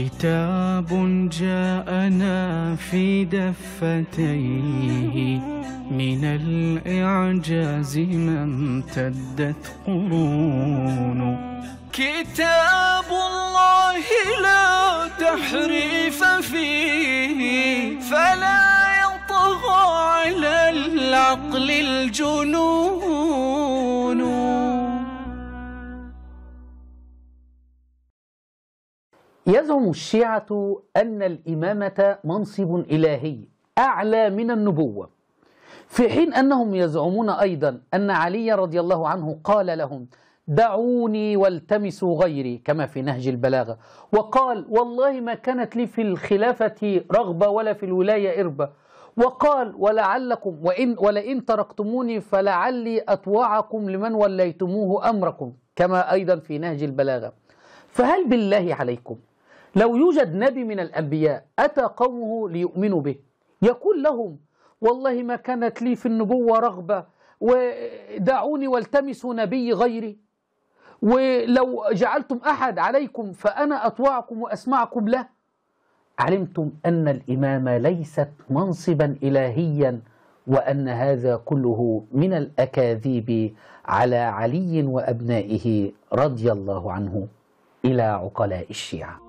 كتاب جاءنا في دفتيه من الإعجاز ما امتدت قرون. كتاب الله لا تحريف فيه فلا يطغى على العقل الجنون. يزعم الشيعة أن الإمامة منصب إلهي أعلى من النبوة، في حين أنهم يزعمون أيضا أن علي رضي الله عنه قال لهم دعوني والتمسوا غيري كما في نهج البلاغة، وقال والله ما كانت لي في الخلافة رغبة ولا في الولاية إربة، وقال ولعلكم ولئن تركتموني فلعلي أطوعكم لمن وليتموه أمركم كما أيضا في نهج البلاغة. فهل بالله عليكم لو يوجد نبي من الأنبياء أتى قومه ليؤمنوا به يقول لهم والله ما كانت لي في النبوة رغبة ودعوني والتمسوا نبي غيري، ولو جعلتم أحد عليكم فأنا أطوعكم وأسمعكم له؟ علمتم أن الإمامة ليست منصبا إلهيا، وأن هذا كله من الأكاذيب على علي وأبنائه رضي الله عنه. إلى عقلاء الشيعة.